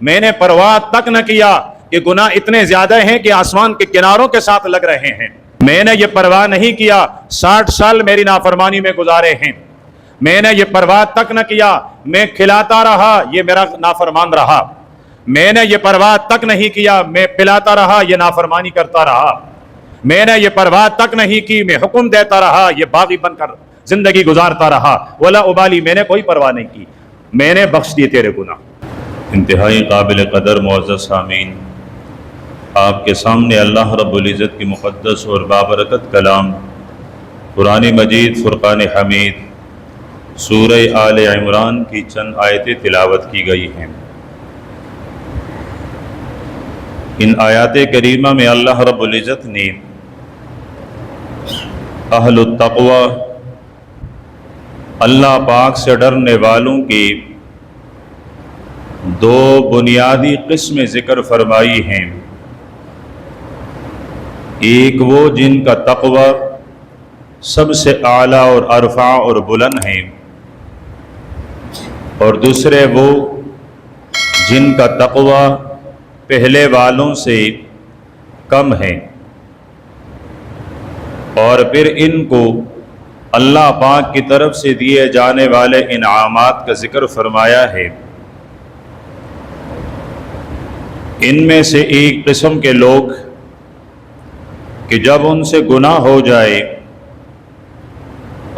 میں نے پرواہ تک نہ کیا کہ گناہ اتنے زیادہ ہیں کہ آسمان کے کناروں کے ساتھ لگ رہے ہیں. میں نے یہ پرواہ نہیں کیا 60 سال میری نافرمانی میں گزارے ہیں. میں نے یہ پرواہ تک نہ کیا میں کھلاتا رہا یہ میرا نافرمان رہا. میں نے یہ پرواہ تک نہیں کیا میں پلاتا رہا یہ نافرمانی کرتا رہا. میں نے یہ پرواہ تک نہیں کی میں حکم دیتا رہا یہ باغی بن کر زندگی گزارتا رہا. ولا ابالی میں نے کوئی پرواہ نہیں کی. میں نے بخش دیے تیرے گناہ. انتہائی قابل قدر معزز سامعین، آپ کے سامنے اللہ رب العزت کی مقدس اور بابرکت کلام قرآن مجید فرقان حمید سورہ آل عمران کی چند آیتیں تلاوت کی گئی ہیں. ان آیات کریمہ میں اللہ رب العزت نے اہل التقوی اللہ پاک سے ڈرنے والوں کی دو بنیادی قسمیں ذکر فرمائی ہیں. ایک وہ جن کا تقوی سب سے اعلیٰ اور ارفع اور بلند ہیں، اور دوسرے وہ جن کا تقوی پہلے والوں سے کم ہے، اور پھر ان کو اللہ پاک کی طرف سے دیے جانے والے انعامات کا ذکر فرمایا ہے. ان میں سے ایک قسم کے لوگ کہ جب ان سے گناہ ہو جائے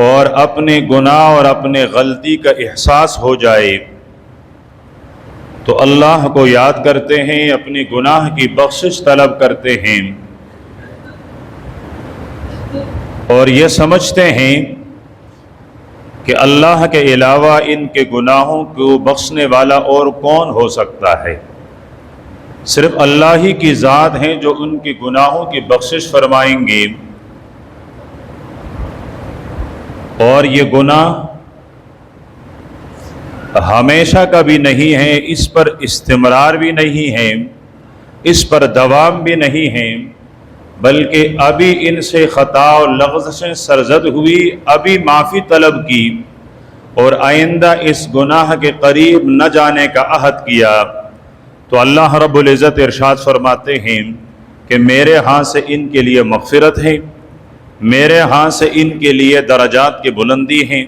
اور اپنے گناہ اور اپنے غلطی کا احساس ہو جائے تو اللہ کو یاد کرتے ہیں، اپنے گناہ کی بخشش طلب کرتے ہیں، اور یہ سمجھتے ہیں کہ اللہ کے علاوہ ان کے گناہوں کو بخشنے والا اور کون ہو سکتا ہے. صرف اللہ ہی کی ذات ہیں جو ان کے گناہوں کی بخشش فرمائیں گے، اور یہ گناہ ہمیشہ کا بھی نہیں ہے، اس پر استمرار بھی نہیں ہے، اس پر دوام بھی نہیں ہے، بلکہ ابھی ان سے خطا اور لغزشیں سرزد ہوئی، ابھی معافی طلب کی اور آئندہ اس گناہ کے قریب نہ جانے کا عہد کیا، تو اللہ رب العزت ارشاد فرماتے ہیں کہ میرے ہاں سے ان کے لیے مغفرت ہے، میرے ہاں سے ان کے لیے درجات کی بلندی ہے،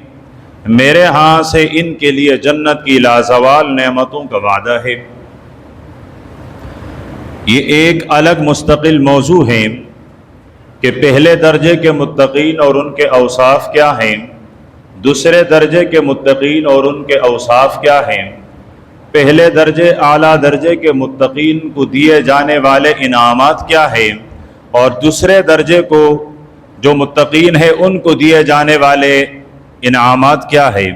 میرے ہاں سے ان کے لیے جنت کی لازوال نعمتوں کا وعدہ ہے. یہ ایک الگ مستقل موضوع ہے کہ پہلے درجے کے متقین اور ان کے اوصاف کیا ہیں، دوسرے درجے کے متقین اور ان کے اوصاف کیا ہیں. پہلے درجے اعلیٰ درجے کے متقین کو دیے جانے والے انعامات کیا ہیں، اور دوسرے درجے کو جو متقین ہیں ان کو دیے جانے والے انعامات کیا ہے.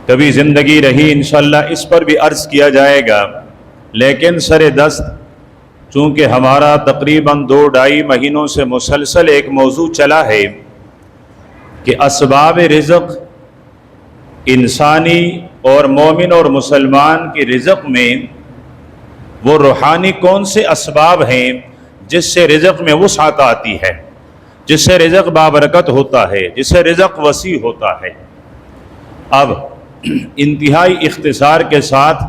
کبھی زندگی رہی انشاءاللہ اس پر بھی عرض کیا جائے گا، لیکن سر دست چونکہ ہمارا تقریباً 2-2.5 مہینوں سے مسلسل ایک موضوع چلا ہے کہ اسباب رزق انسانی اور مومن اور مسلمان کی رزق میں وہ روحانی کون سے اسباب ہیں جس سے رزق میں وسعت آتی ہے، جس سے رزق بابرکت ہوتا ہے، جس سے رزق وسیع ہوتا ہے. اب انتہائی اختصار کے ساتھ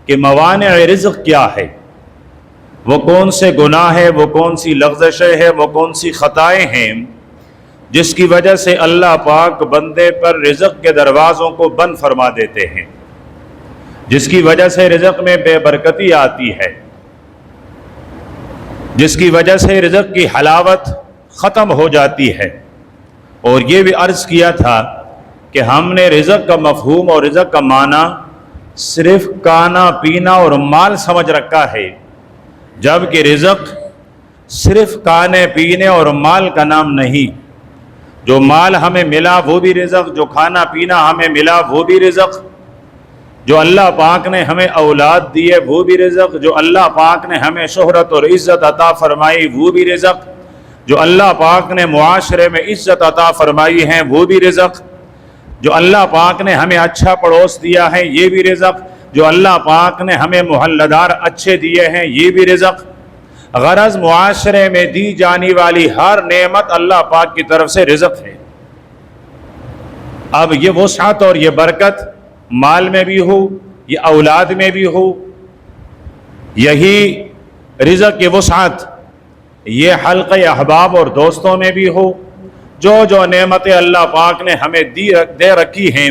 کہ موانع رزق کیا ہے، وہ کون سے گناہ ہے، وہ کون سی لغزشیں ہیں، وہ کون سی خطائیں ہیں جس کی وجہ سے اللہ پاک بندے پر رزق کے دروازوں کو بند فرما دیتے ہیں، جس کی وجہ سے رزق میں بے برکتی آتی ہے، جس کی وجہ سے رزق کی حلاوت ختم ہو جاتی ہے. اور یہ بھی عرض کیا تھا کہ ہم نے رزق کا مفہوم اور رزق کا معنی صرف کھانا پینا اور مال سمجھ رکھا ہے، جبکہ رزق صرف کھانے پینے اور مال کا نام نہیں. جو مال ہمیں ملا وہ بھی رزق، جو کھانا پینا ہمیں ملا وہ بھی رزق، جو اللہ پاک نے ہمیں اولاد دی ہے وہ بھی رزق، جو اللہ پاک نے ہمیں شہرت اور عزت عطا فرمائی وہ بھی رزق، جو اللہ پاک نے معاشرے میں عزت عطا فرمائی ہے وہ بھی رزق، جو اللہ پاک نے ہمیں اچھا پڑوس دیا ہے یہ بھی رزق، جو اللہ پاک نے ہمیں محلدار اچھے دیے ہیں یہ بھی رزق. غرض معاشرے میں دی جانے والی ہر نعمت اللہ پاک کی طرف سے رزق ہے. اب یہ وسعت اور یہ برکت مال میں بھی ہو، یہ اولاد میں بھی ہو، یہی رزق کی وسعت یہ حلقہ احباب اور دوستوں میں بھی ہو، جو نعمتیں اللہ پاک نے ہمیں دے رکھی ہیں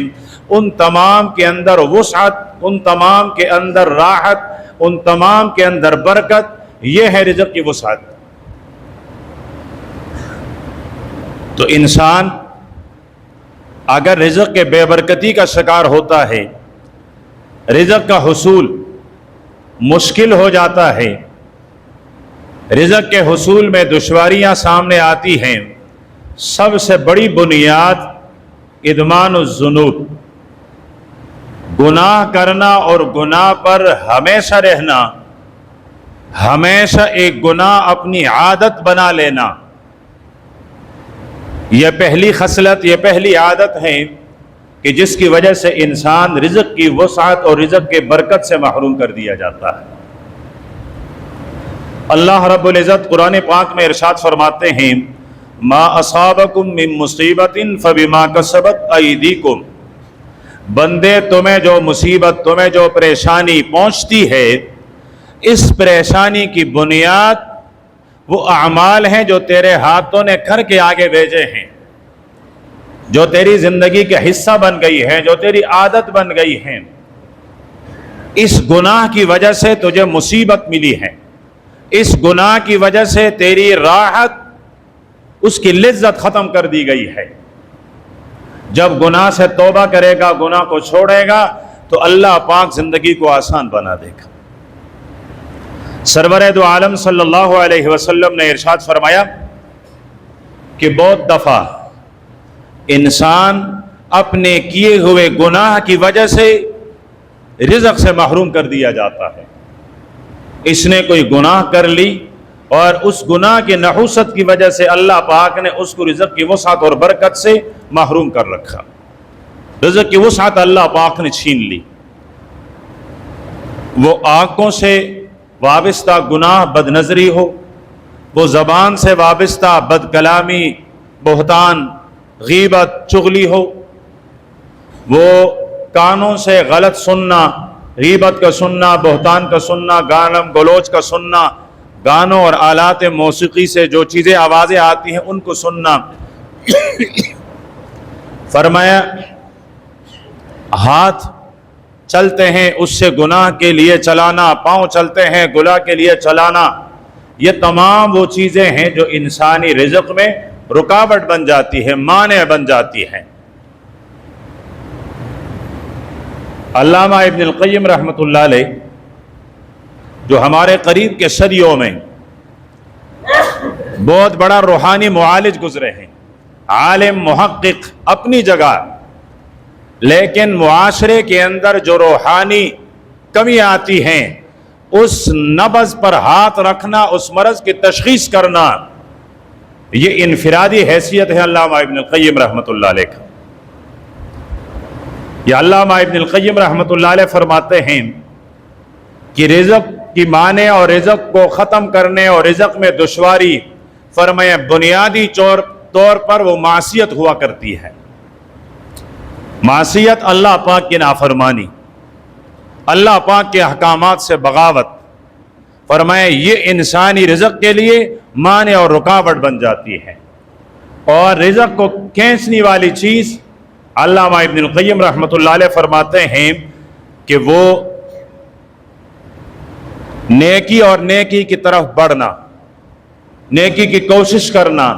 ان تمام کے اندر وسعت، ان تمام کے اندر راحت، ان تمام کے اندر برکت، یہ ہے رزق کی وسعت۔ تو انسان اگر رزق کے بے برکتی کا شکار ہوتا ہے، رزق کا حصول مشکل ہو جاتا ہے، رزق کے حصول میں دشواریاں سامنے آتی ہیں، سب سے بڑی بنیاد ادمان الذنوب، گناہ کرنا اور گناہ پر ہمیشہ رہنا، ہمیشہ ایک گناہ اپنی عادت بنا لینا، یہ پہلی خصلت، یہ پہلی عادت ہے کہ جس کی وجہ سے انسان رزق کی وسعت اور رزق کے برکت سے محروم کر دیا جاتا ہے۔ اللہ رب العزت قرآن پاک میں ارشاد فرماتے ہیں ما اصابکم من مصیبت فبما کسبت ایدیکم، بندے تمہیں جو مصیبت، تمہیں جو پریشانی پہنچتی ہے، اس پریشانی کی بنیاد وہ اعمال ہیں جو تیرے ہاتھوں نے کر کے آگے بھیجے ہیں، جو تیری زندگی کا حصہ بن گئی ہے، جو تیری عادت بن گئی ہے۔ اس گناہ کی وجہ سے تجھے مصیبت ملی ہے، اس گناہ کی وجہ سے تیری راحت، اس کی لذت ختم کر دی گئی ہے۔ جب گناہ سے توبہ کرے گا، گناہ کو چھوڑے گا، تو اللہ پاک زندگی کو آسان بنا دے گا۔ سرور دو عالم صلی اللہ علیہ وسلم نے ارشاد فرمایا کہ بہت دفعہ انسان اپنے کیے ہوئے گناہ کی وجہ سے رزق سے محروم کر دیا جاتا ہے۔ اس نے کوئی گناہ کر لی اور اس گناہ کی نحوست کی وجہ سے اللہ پاک نے اس کو رزق کی وسعت اور برکت سے محروم کر رکھا، رزق کی وسعت اللہ پاک نے چھین لی۔ وہ آنکھوں سے وابستہ گناہ بد نظری ہو، وہ زبان سے وابستہ بد کلامی، بہتان، غیبت، چغلی ہو، وہ کانوں سے غلط سننا، غیبت کا سننا، بہتان کا سننا، گالم گلوچ کا سننا، گانوں اور آلات موسیقی سے جو چیزیں آوازیں آتی ہیں ان کو سننا۔ فرمایا ہاتھ چلتے ہیں اس سے گناہ کے لیے چلانا، پاؤں چلتے ہیں گناہ کے لیے چلانا، یہ تمام وہ چیزیں ہیں جو انسانی رزق میں رکاوٹ بن جاتی ہے، مانع بن جاتی ہیں۔ علامہ ابن القیم رحمۃ اللہ علیہ جو ہمارے قریب کے صدیوں میں بہت بڑا روحانی معالج گزرے ہیں، عالم، محقق اپنی جگہ، لیکن معاشرے کے اندر جو روحانی کمی آتی ہیں اس نبض پر ہاتھ رکھنا، اس مرض کی تشخیص کرنا، یہ انفرادی حیثیت ہے علامہ ابن القیم رحمۃ اللہ علیہ کا۔ یہ علامہ ابن القیم رحمۃ اللہ علیہ فرماتے ہیں کہ رزق کی معنی اور رزق کو ختم کرنے اور رزق میں دشواری، فرمایا بنیادی طور پر وہ معصیت ہوا کرتی ہے۔ معصیت اللہ پاک کی نافرمانی، اللہ پاک کے احکامات سے بغاوت، فرمایا یہ انسانی رزق کے لیے مانع اور رکاوٹ بن جاتی ہے۔ اور رزق کو کھینچنے والی چیز علامہ ابن القیم رحمۃ اللہ علیہ فرماتے ہیں کہ وہ نیکی اور نیکی کی طرف بڑھنا، نیکی کی کوشش کرنا،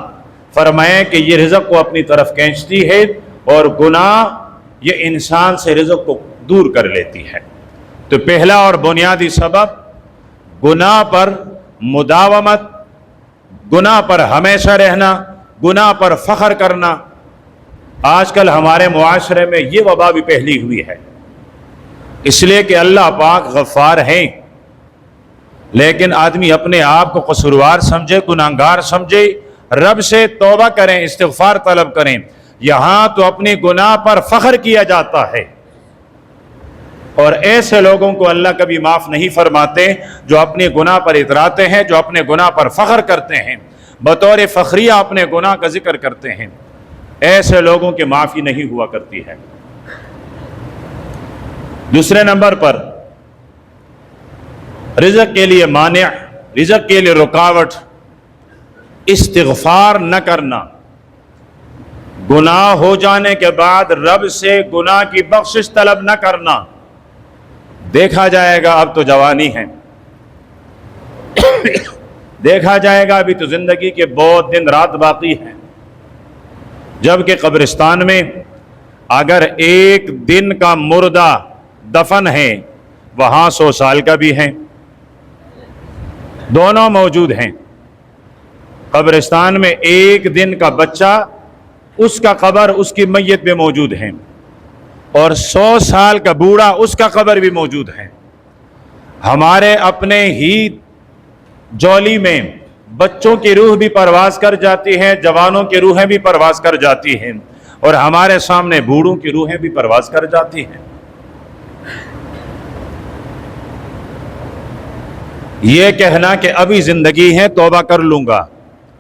فرمایا کہ یہ رزق کو اپنی طرف کھینچتی ہے، اور گناہ یہ انسان سے رزق کو دور کر لیتی ہے۔ تو پہلا اور بنیادی سبب گناہ پر مداومت، گناہ پر ہمیشہ رہنا، گناہ پر فخر کرنا۔ آج کل ہمارے معاشرے میں یہ وبا بھی پھیلی ہوئی ہے، اس لیے کہ اللہ پاک غفار ہیں، لیکن آدمی اپنے آپ کو قصوروار سمجھے، گناہگار سمجھے، رب سے توبہ کریں، استغفار طلب کریں۔ یہاں تو اپنے گناہ پر فخر کیا جاتا ہے، اور ایسے لوگوں کو اللہ کبھی معاف نہیں فرماتے جو اپنے گناہ پر اتراتے ہیں، جو اپنے گناہ پر فخر کرتے ہیں، بطور فخریہ اپنے گناہ کا ذکر کرتے ہیں۔ ایسے لوگوں کی معافی نہیں ہوا کرتی ہے۔ دوسرے نمبر پر رزق کے لیے مانع، رزق کے لیے رکاوٹ استغفار نہ کرنا، گناہ ہو جانے کے بعد رب سے گناہ کی بخشش طلب نہ کرنا۔ دیکھا جائے گا اب تو جوانی ہے، دیکھا جائے گا ابھی تو زندگی کے بہت دن رات باقی ہیں، جبکہ قبرستان میں اگر ایک دن کا مردہ دفن ہے وہاں 100 سال کا بھی ہے، دونوں موجود ہیں۔ قبرستان میں ایک دن کا بچہ، اس کا قبر اس کی میت بھی موجود ہے، اور 100 سال کا بوڑھا اس کا قبر بھی موجود ہے۔ ہمارے اپنے ہی جولی میں بچوں کی روح بھی پرواز کر جاتی ہے، جوانوں کی روحیں بھی پرواز کر جاتی ہیں، اور ہمارے سامنے بوڑھوں کی روحیں بھی پرواز کر جاتی ہیں۔ یہ کہنا کہ ابھی زندگی ہے توبہ کر لوں گا،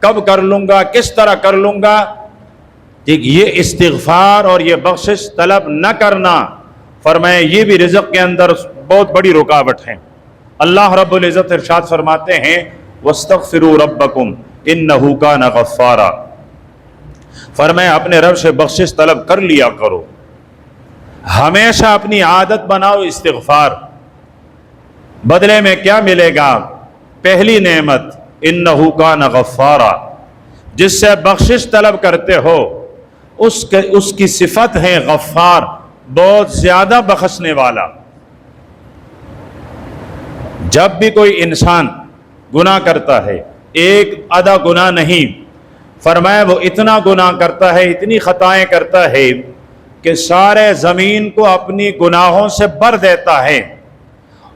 کب کر لوں گا، کس طرح کر لوں گا، یہ استغفار اور یہ بخشش طلب نہ کرنا، فرمایا یہ بھی رزق کے اندر بہت بڑی رکاوٹ ہے۔ اللہ رب العزت ارشاد فرماتے ہیں وَاسْتَغْفِرُوا رَبَّكُمْ إِنَّهُ كَانَ غَفَّارًا، فرمایا اپنے رب سے بخشش طلب کر لیا کرو، ہمیشہ اپنی عادت بناؤ استغفار۔ بدلے میں کیا ملے گا؟ پہلی نعمت انہو کان غفارا، جس سے بخشش طلب کرتے ہو اس کی صفت ہے غفار، بہت زیادہ بخشنے والا۔ جب بھی کوئی انسان گناہ کرتا ہے، ایک آدھا گناہ نہیں، فرمایا وہ اتنا گناہ کرتا ہے، اتنی خطائیں کرتا ہے کہ سارے زمین کو اپنی گناہوں سے بھر دیتا ہے،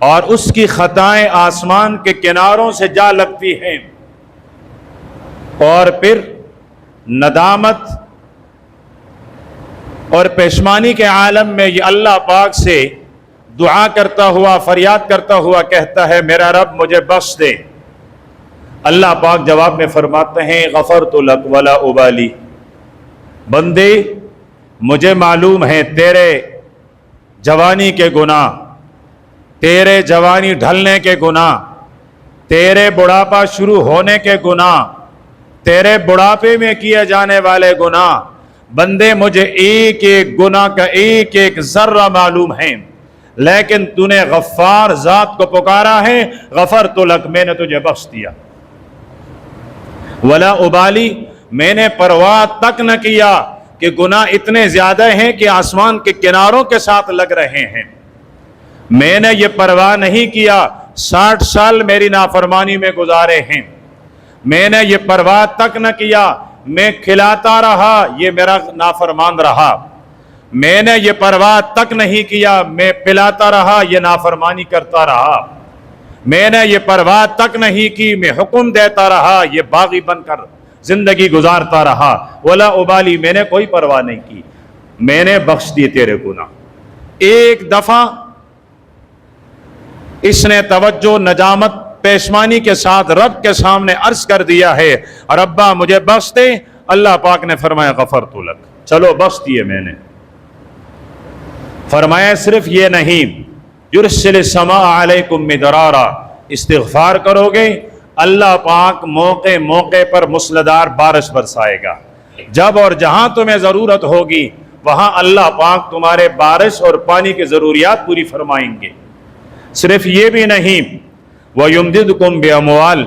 اور اس کی خطائیں آسمان کے کناروں سے جا لگتی ہیں، اور پھر ندامت اور پشیمانی کے عالم میں یہ اللہ پاک سے دعا کرتا ہوا، فریاد کرتا ہوا کہتا ہے میرا رب مجھے بخش دے۔ اللہ پاک جواب میں فرماتے ہیں غفرت لک ولا ابالی، بندے مجھے معلوم ہے تیرے جوانی کے گناہ، تیرے جوانی ڈھلنے کے گناہ، تیرے بڑھاپا شروع ہونے کے گناہ، تیرے بڑھاپے میں کیے جانے والے گناہ، بندے مجھے ایک ایک گناہ کا ایک ایک ذرہ معلوم ہے، لیکن تو نے غفار ذات کو پکارا ہے، غفرت لک، میں نے تجھے بخش دیا۔ ولا ابالی، میں نے پرواہ تک نہ کیا کہ گناہ اتنے زیادہ ہیں کہ آسمان کے کناروں کے ساتھ لگ رہے ہیں، میں نے یہ پرواہ نہیں کیا 60 سال میری نافرمانی میں گزارے ہیں، میں نے یہ پرواہ تک نہ کیا میں کھلاتا رہا یہ میرا نافرمان رہا، میں نے یہ پرواہ تک نہیں کیا میں پلاتا رہا یہ نافرمانی کرتا رہا، میں نے یہ پرواہ تک نہیں کی میں حکم دیتا رہا یہ باغی بن کر زندگی گزارتا رہا، ولا ابالی، میں نے کوئی پرواہ نہیں کی، میں نے بخش دیے تیرے گناہ۔ ایک دفعہ اس نے توجہ ندامت پیشمانی کے ساتھ رب کے سامنے عرض کر دیا ہے ربا مجھے بخش دے، اللہ پاک نے فرمایا غفرت لک، چلو بخش دیے میں نے۔ فرمایا صرف یہ نہیں، یرسل السماء علیکم مدرارا، استغفار کرو گے اللہ پاک موقع موقع پر مسلدھار بارش برسائے گا، جب اور جہاں تمہیں ضرورت ہوگی وہاں اللہ پاک تمہارے بارش اور پانی کی ضروریات پوری فرمائیں گے۔ صرف یہ بھی نہیں، وَيُمْدِدْكُمْ بِأَمْوَالٍ،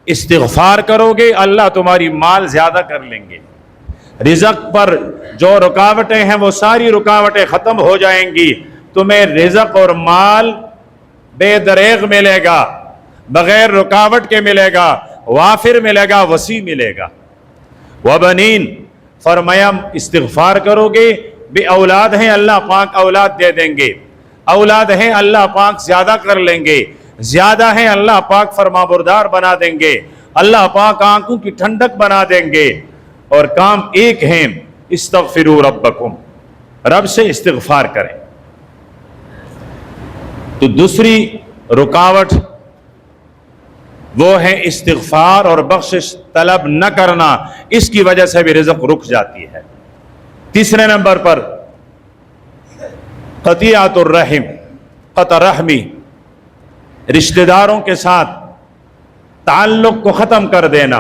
استغفار کرو گے اللہ تمہاری مال زیادہ کر لیں گے، رزق پر جو رکاوٹیں ہیں وہ ساری رکاوٹیں ختم ہو جائیں گی، تمہیں رزق اور مال بے دریغ ملے گا، بغیر رکاوٹ کے ملے گا، وافر ملے گا، وسیع ملے گا۔ وَبَنِينَ، فرمایا استغفار کرو گے، بے اولاد ہیں اللہ پاک اولاد دے دیں گے، اولاد ہیں اللہ پاک زیادہ کر لیں گے، زیادہ ہیں اللہ پاک فرما بردار بنا دیں گے، اللہ پاک آنکھوں کی ٹھنڈک بنا دیں گے، اور کام ایک ہیں استغفروا ربکم، رب سے استغفار کریں۔ تو دوسری رکاوٹ وہ ہے استغفار اور بخشش طلب نہ کرنا، اس کی وجہ سے بھی رزق رک جاتی ہے۔ تیسرے نمبر پر قطیعۃ الرحم، قطع رحمی، رشتہ داروں کے ساتھ تعلق کو ختم کر دینا،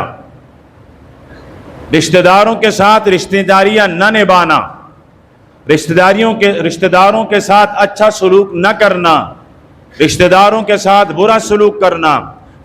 رشتہ داروں کے ساتھ رشتہ داریاں نہ نبھانا، رشتہ داروں کے ساتھ اچھا سلوک نہ کرنا، رشتہ داروں کے ساتھ برا سلوک کرنا،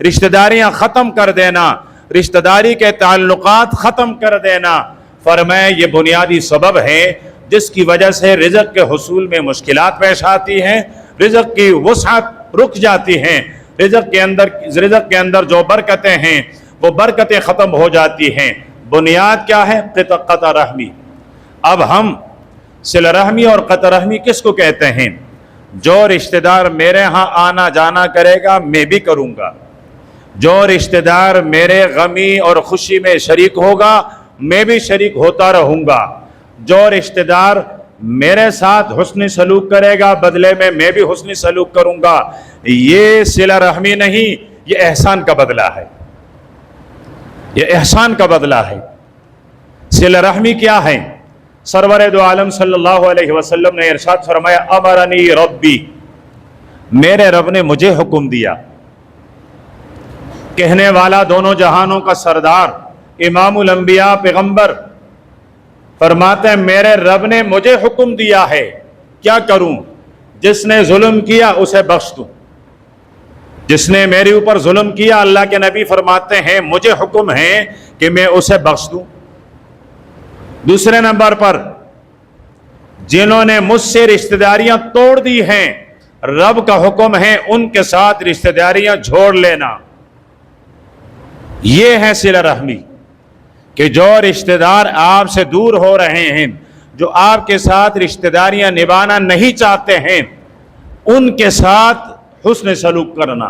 رشتہ داریاں ختم کر دینا، رشتہ داری کے تعلقات ختم کر دینا، فرمایا یہ بنیادی سبب ہے جس کی وجہ سے رزق کے حصول میں مشکلات پیش آتی ہیں، رزق کی وسعت رک جاتی ہیں، رزق کے اندر جو برکتیں ہیں وہ برکتیں ختم ہو جاتی ہیں۔ بنیاد کیا ہے؟ قطع رحمی۔ اب ہم صلہ رحمی اور قطع رحمی کس کو کہتے ہیں؟ جو رشتہ دار میرے ہاں آنا جانا کرے گا میں بھی کروں گا، جو رشتہ دار میرے غمی اور خوشی میں شریک ہوگا میں بھی شریک ہوتا رہوں گا، جو رشتہ دار میرے ساتھ حسن سلوک کرے گا بدلے میں بھی حسن سلوک کروں گا۔ یہ صلہ رحمی نہیں، یہ احسان کا بدلہ ہے، یہ احسان کا بدلہ ہے۔ صلہ رحمی کیا ہے؟ سرور دو عالم صلی اللہ علیہ وسلم نے ارشاد فرمایا امرنی ربی، میرے رب نے مجھے حکم دیا۔ کہنے والا دونوں جہانوں کا سردار امام الانبیاء پیغمبر فرماتے ہیں میرے رب نے مجھے حکم دیا ہے، کیا کروں؟ جس نے ظلم کیا اسے بخش دوں، جس نے میرے اوپر ظلم کیا اللہ کے نبی فرماتے ہیں مجھے حکم ہے کہ میں اسے بخش دوں۔ دوسرے نمبر پر جنہوں نے مجھ سے رشتہ داریاں توڑ دی ہیں رب کا حکم ہے ان کے ساتھ رشتہ داریاں جوڑ لینا۔ یہ ہے صلہ رحمی کہ جو رشتہ دار آپ سے دور ہو رہے ہیں، جو آپ کے ساتھ رشتہ داریاں نبھانا نہیں چاہتے ہیں، ان کے ساتھ حسن سلوک کرنا،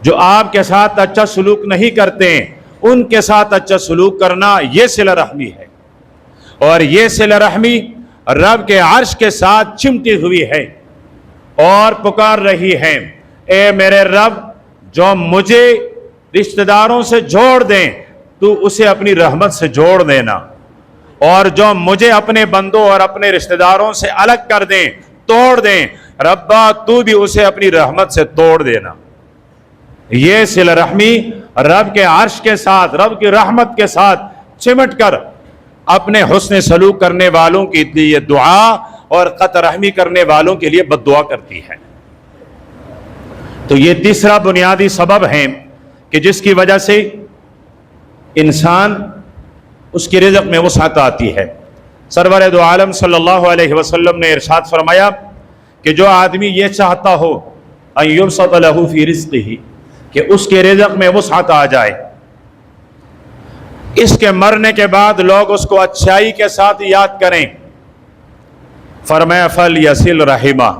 جو آپ کے ساتھ اچھا سلوک نہیں کرتے ہیں ان کے ساتھ اچھا سلوک کرنا، یہ صلہ رحمی ہے۔ اور یہ صلہ رحمی رب کے عرش کے ساتھ چمٹی ہوئی ہے اور پکار رہی ہے اے میرے رب جو مجھے رشتہ داروں سے جوڑ دیں تو اسے اپنی رحمت سے جوڑ دینا، اور جو مجھے اپنے بندوں اور اپنے رشتہ داروں سے الگ کر دیں، توڑ دیں، ربا تو بھی اسے اپنی رحمت سے توڑ دینا۔ یہ صلہ رحمی رب کے عرش کے ساتھ، رب کی رحمت کے ساتھ چمٹ کر اپنے حسن سلوک کرنے والوں کے لیے دعا اور قطع رحمی کرنے والوں کے لیے بد دعا کرتی ہے۔ تو یہ تیسرا بنیادی سبب ہے کہ جس کی وجہ سے انسان اس کی رزق میں وسعت آتی ہے۔ سرور دو عالم صلی اللہ علیہ وسلم نے ارشاد فرمایا کہ جو آدمی یہ چاہتا ہو ان یبسط لہ فی رزقہ کہ اس کے رزق میں وسعت آ جائے، اس کے مرنے کے بعد لوگ اس کو اچھائی کے ساتھ یاد کریں، فرمایا فلیصل رحمہ،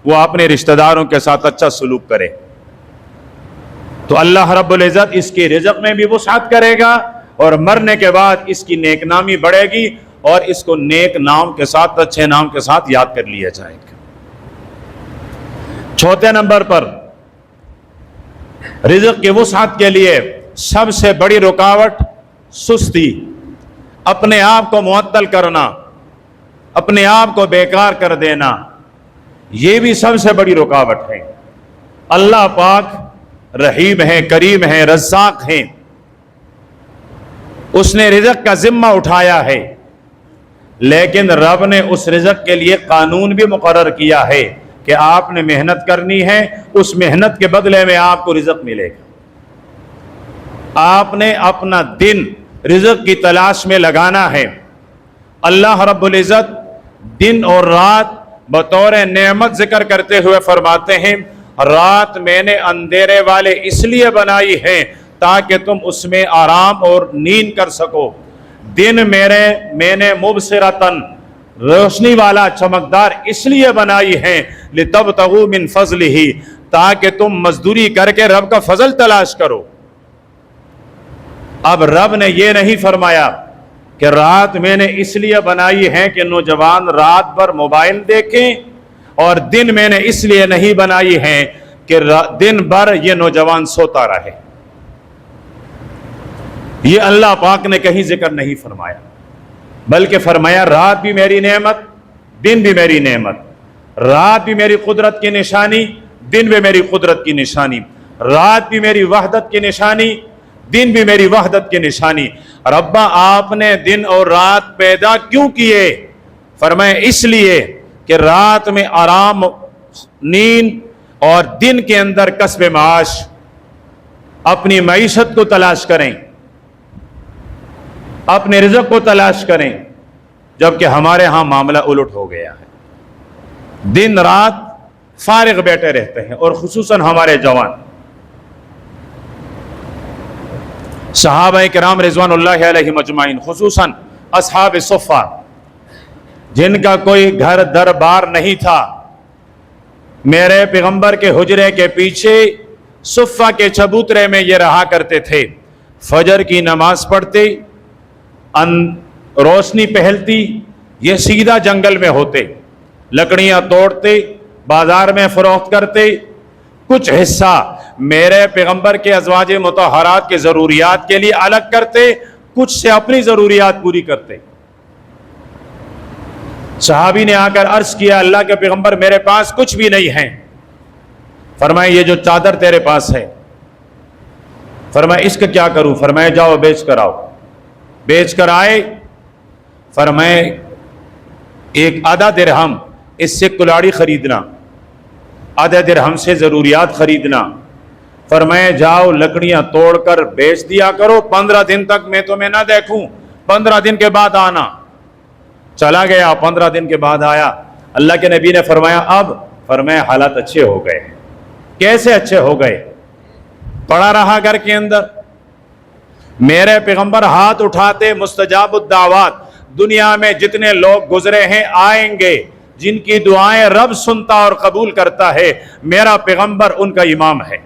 وہ اپنے رشتہ داروں کے ساتھ اچھا سلوک کرے، تو اللہ رب العزت اس کی رزق میں بھی وسعت کرے گا اور مرنے کے بعد اس کی نیک نامی بڑھے گی اور اس کو نیک نام کے ساتھ، اچھے نام کے ساتھ یاد کر لیا جائے گا۔ چوتھے نمبر پر رزق کی وسعت کے لیے سب سے بڑی رکاوٹ سستی، اپنے آپ کو معطل کرنا، اپنے آپ کو بیکار کر دینا، یہ بھی سب سے بڑی رکاوٹ ہے۔ اللہ پاک رحیم ہے، کریم ہے، رزاق ہے، اس نے رزق کا ذمہ اٹھایا ہے، لیکن رب نے اس رزق کے لیے قانون بھی مقرر کیا ہے کہ آپ نے محنت کرنی ہے، اس محنت کے بدلے میں آپ کو رزق ملے گا۔ آپ نے اپنا دن رزق کی تلاش میں لگانا ہے۔ اللہ رب العزت دن اور رات بطور نعمت ذکر کرتے ہوئے فرماتے ہیں رات میں نے اندھیرے والے اس لیے بنائی ہے تاکہ تم اس میں آرام اور نیند کر سکو، دن میں نے مبصرتن روشنی والا چمکدار اس لیے بنائی ہے لتبتغوا من فضلہ، تاکہ تم مزدوری کر کے رب کا فضل تلاش کرو۔ اب رب نے یہ نہیں فرمایا کہ رات میں نے اس لیے بنائی ہے کہ نوجوان رات بھر موبائل دیکھیں، اور دن میں نے اس لیے نہیں بنائی ہے کہ دن بھر یہ نوجوان سوتا رہے۔ یہ اللہ پاک نے کہیں ذکر نہیں فرمایا، بلکہ فرمایا رات بھی میری نعمت، دن بھی میری نعمت، رات بھی میری قدرت کی نشانی، دن بھی میری قدرت کی نشانی، رات بھی میری وحدت کی نشانی، دن بھی میری وحدت کی نشانی۔ ربا آپ نے دن اور رات پیدا کیوں کیے؟ فرمائے اس لیے کہ رات میں آرام نیند اور دن کے اندر کسب معاش، اپنی معیشت کو تلاش کریں، اپنے رزق کو تلاش کریں، جبکہ ہمارے ہاں معاملہ الٹ ہو گیا ہے۔ دن رات فارغ بیٹھے رہتے ہیں، اور خصوصاً ہمارے جوان۔ صحابہ کرام رضوان اللہ علیہم اجمعین، خصوصاً اصحاب صفہ، جن کا کوئی گھر دربار نہیں تھا، میرے پیغمبر کے حجرے کے پیچھے صفہ کے چبوترے میں یہ رہا کرتے تھے۔ فجر کی نماز پڑھتے، روشنی پہلتی، یہ سیدھا جنگل میں ہوتے، لکڑیاں توڑتے، بازار میں فروخت کرتے، کچھ حصہ میرے پیغمبر کے ازواج مطہرات کے ضروریات کے لیے الگ کرتے، کچھ سے اپنی ضروریات پوری کرتے۔ صحابی نے آ کر عرض کیا، اللہ کے پیغمبر میرے پاس کچھ بھی نہیں ہے۔ فرمائے یہ جو چادر تیرے پاس ہے، فرمائے اس کا کیا کروں؟ فرمائے جاؤ بیچ کر آؤ۔ بیچ کر آئے، فرمائے ایک آدھا درہم اس سے کلاڑی خریدنا، آدھا درہم سے ضروریات خریدنا۔ فرمائے جاؤ لکڑیاں توڑ کر بیچ دیا کرو، 15 دن تک میں تمہیں نہ دیکھوں، 15 دن کے بعد آنا۔ چلا گیا، 15 دن کے بعد آیا۔ اللہ کے نبی نے فرمایا اب؟ فرمایا حالات اچھے ہو گئے۔ کیسے اچھے ہو گئے؟ پڑا رہا گھر کے اندر، میرے پیغمبر ہاتھ اٹھاتے، مستجاب الدعوات، دنیا میں جتنے لوگ گزرے ہیں آئیں گے جن کی دعائیں رب سنتا اور قبول کرتا ہے، میرا پیغمبر ان کا امام ہے،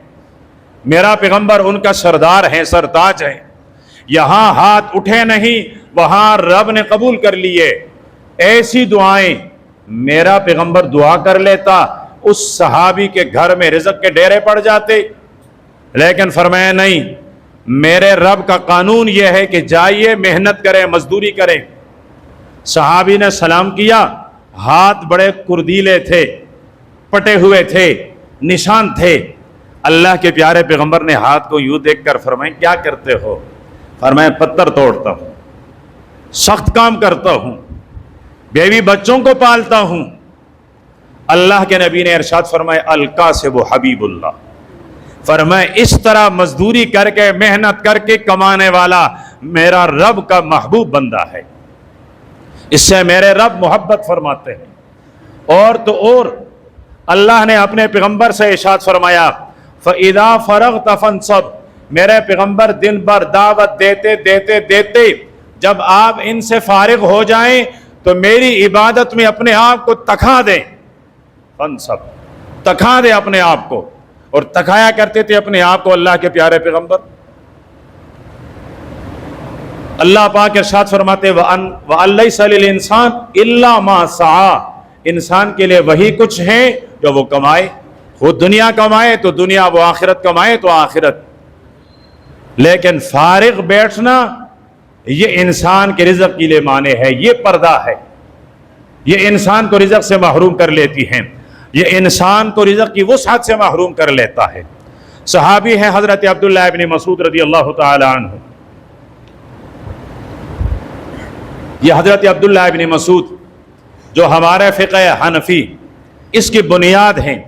میرا پیغمبر ان کا سردار ہے، سرتاج ہے۔ یہاں ہاتھ اٹھے نہیں، وہاں رب نے قبول کر لیے۔ ایسی دعائیں میرا پیغمبر دعا کر لیتا، اس صحابی کے گھر میں رزق کے ڈیرے پڑ جاتے۔ لیکن فرمایا نہیں، میرے رب کا قانون یہ ہے کہ جائیے محنت کریں، مزدوری کریں۔ صحابی نے سلام کیا، ہاتھ بڑے کردیلے تھے، پٹے ہوئے تھے، نشان تھے۔ اللہ کے پیارے پیغمبر نے ہاتھ کو یوں دیکھ کر فرمایا کیا کرتے ہو؟ فرمایا پتھر توڑتا ہوں، سخت کام کرتا ہوں، بیوی بچوں کو پالتا ہوں۔ اللہ کے نبی نے ارشاد فرمایا الکاسب حبیب اللہ، فرمایا اس طرح مزدوری کر کے محنت کر کے کمانے والا میرا رب کا محبوب بندہ ہے، اس سے میرے رب محبت فرماتے ہیں۔ اور تو اور اللہ نے اپنے پیغمبر سے ارشاد فرمایا فَإِذَا فَرَغْتَ فَانْصَبْ، میرے پیغمبر دن بھر دعوت دیتے دیتے دیتے جب آپ ان سے فارغ ہو جائیں تو میری عبادت میں اپنے آپ کو تکھا دیں۔ فَانْصَبْ، تکھا دیں اپنے آپ کو، اور تکھایا کرتے تھے اپنے آپ کو اللہ کے پیارے پیغمبر۔ اللہ پاک ارشاد فرماتے وَأَن لَيْسَ لِلْإِنسَانِ إِلَّا مَا سَعَىٰ، انسان کے لیے وہی کچھ ہے جو وہ کمائے، وہ دنیا کمائے تو دنیا، وہ آخرت کمائے تو آخرت۔ لیکن فارغ بیٹھنا یہ انسان کے رزق کے لیے مانع ہے، یہ پردہ ہے، یہ انسان کو رزق سے محروم کر لیتی ہیں، یہ انسان کو رزق کی وسعت سے محروم کر لیتا ہے۔ صحابی ہے حضرت عبداللہ ابن مسعود رضی اللہ تعالی عنہ، یہ حضرت عبداللہ ابن مسعود جو ہمارے فقہ حنفی اس کی بنیاد ہیں،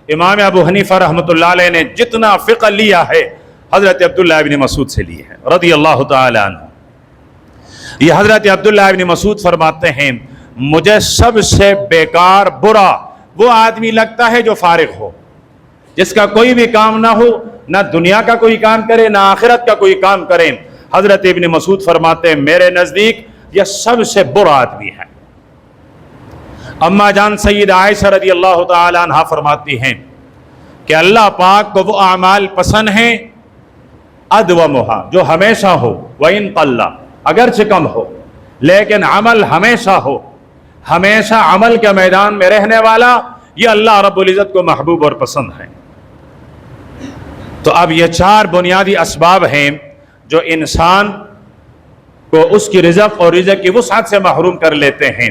امام ابو حنیفہ رحمۃ اللہ علیہ نے جتنا فقہ لیا ہے حضرت عبداللہ ابن مسعود سے لی ہے رضی اللہ تعالی عنہ۔ یہ حضرت عبداللہ ابن مسعود فرماتے ہیں مجھے سب سے بیکار برا وہ آدمی لگتا ہے جو فارغ ہو، جس کا کوئی بھی کام نہ ہو، نہ دنیا کا کوئی کام کرے نہ آخرت کا کوئی کام کرے۔ حضرت ابن مسعود فرماتے ہیں میرے نزدیک یہ سب سے برا آدمی ہے۔ اما جان سید عائشہ رضی اللہ تعالی عنہ فرماتی ہیں کہ اللہ پاک کو وہ اعمال پسند ہیں ادومھا، جو ہمیشہ ہو، وَإِن قَلَّ، اگرچہ کم ہو، لیکن عمل ہمیشہ ہو، ہمیشہ عمل کے میدان میں رہنے والا، یہ اللہ رب العزت کو محبوب اور پسند ہے۔ تو اب یہ 4 بنیادی اسباب ہیں جو انسان کو اس کی رزق اور رزق کی وسعت سے محروم کر لیتے ہیں۔